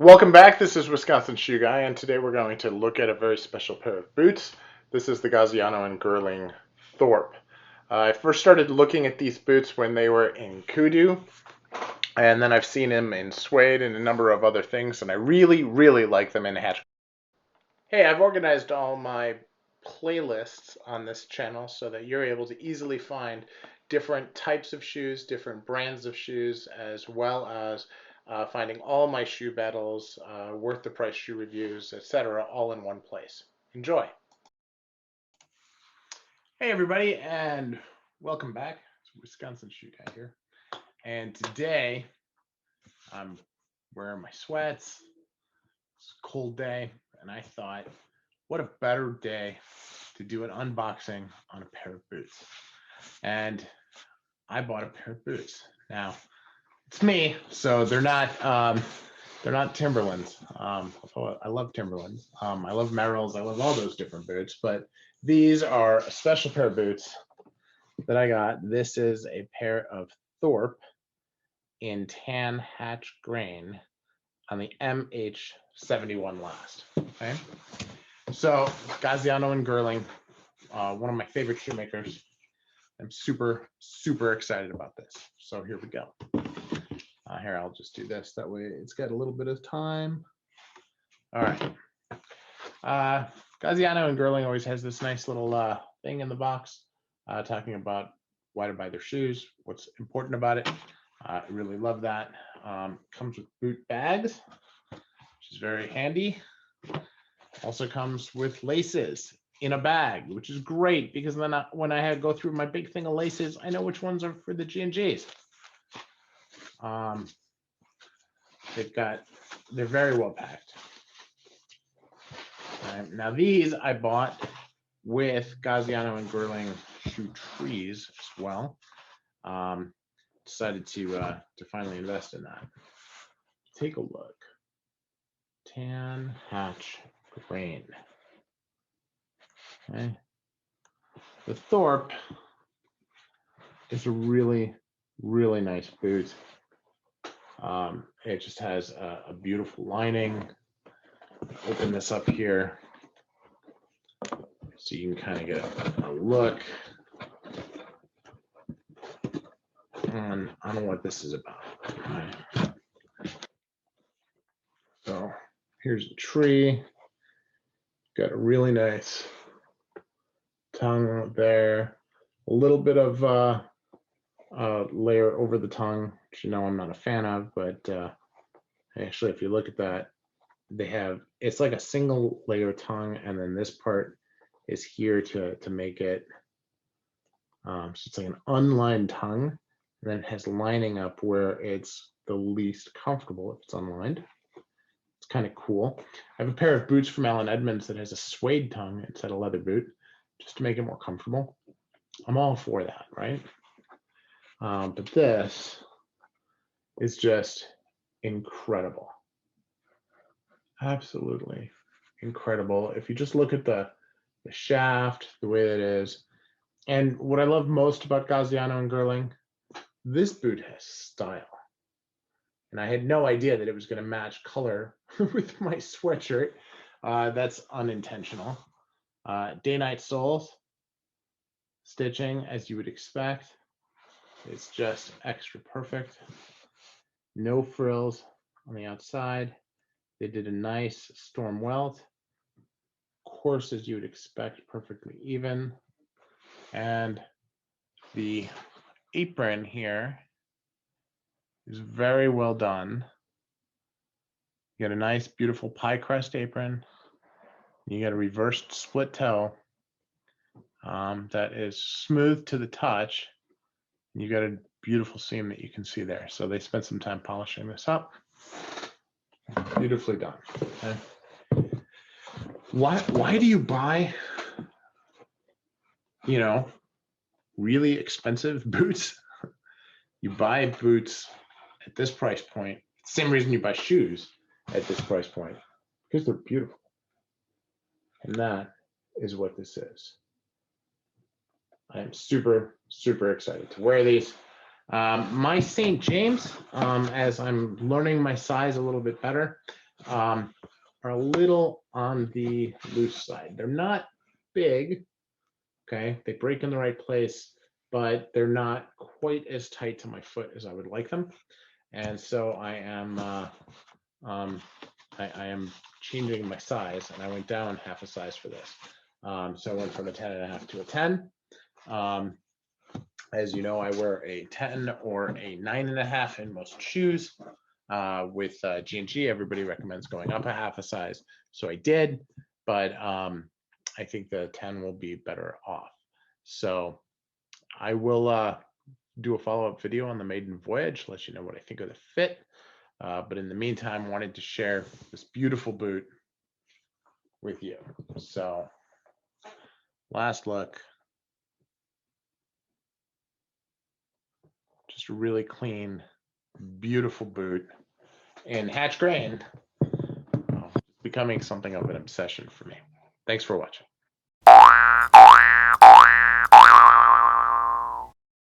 Welcome back. This is Wisconsin Shoe Guy, and today we're going to look at a very special pair of boots. This is the Gaziano and Girling Thorpe. I first started looking at these boots when they were in kudu, and then I've seen them in suede and a number of other things, and I really like them in hatch. Hey, I've organized all my playlists on this channel so that you're able to easily find different types of shoes, different brands of shoes, as well as finding all my shoe battles, worth the price shoe reviews, etc., all in one place. Enjoy. Hey, everybody, and welcome back. It's Wisconsin Shoe Guy here. And today I'm wearing my sweats. It's a cold day, and I thought, what a better day to do an unboxing on a pair of boots. And I bought a pair of boots. Now, it's me, so they're not Timberlands. I love Timberlands. I love Merrells. I love all those different boots, but these are a special pair of boots that I got. This is a pair of Thorpe in tan hatch grain on the MH71 last. Okay, so Gaziano and Girling, one of my favorite shoemakers. I'm super excited about this. So here we go. Here, I'll just do this. That way it's got a little bit of time. All right. Gaziano and Girling always has this nice little thing in the box talking about why to buy their shoes, what's important about it. I really love that. Comes with boot bags, which is very handy. Also comes with laces in a bag, which is great because then when I go through my big thing of laces, I know which ones are for the G&Gs. They're very well packed. Now these I bought with Gaziano and Girling shoe trees as well. Decided to finally invest in that. Take a look. Tan hatch grain. Okay. The Thorpe is a really nice boot. It just has a beautiful lining. Open this up here so you can kind of get a look on what this is about. Right. So here's the tree. Got a really nice tongue there. A little bit of layer over the tongue, which I'm not a fan of, but actually, if you look at that, it's like a single layer tongue, and then this part is here to make it. So it's like an unlined tongue, and then it has lining up where it's the least comfortable if it's unlined. It's kind of cool. I have a pair of boots from Edmonds that has a suede tongue instead of leather boot, just to make it more comfortable. I'm all for that, right? But this is just incredible. Absolutely incredible. If you just look at the shaft, the way that it is, and what I love most about Gaziano and Girling, this boot has style. And I had no idea that it was going to match color with my sweatshirt. That's unintentional. Day-night soles, stitching as you would expect. It's just extra perfect. No frills on the outside. They did a nice storm welt. Of course, as you would expect, perfectly even. And the apron here is very well done. You got a nice, beautiful pie crust apron. You got a reversed split toe that is smooth to the touch. You got a beautiful seam that you can see there. So they spent some time polishing this up. Beautifully done. Okay. Why do you buy, really expensive boots? You buy boots at this price point. Same reason you buy shoes at this price point, because they're beautiful. And that is what this is. I am super excited to wear these. My St. James, as I'm learning my size a little bit better, are a little on the loose side. They're not big, okay? They break in the right place, but they're not quite as tight to my foot as I would like them. And so I am I am changing my size, and I went down half a size for this. So I went from a 10.5 to a 10. As you know, I wear a 10 or a 9.5 in most shoes. With G&G, everybody recommends going up a half a size. So I did, but I think the 10 will be better off. So I will do a follow-up video on the maiden voyage, let you know what I think of the fit. But in the meantime, wanted to share this beautiful boot with you. So last look. Just a really clean, beautiful boot in hatch grain, becoming something of an obsession for me. Thanks for watching.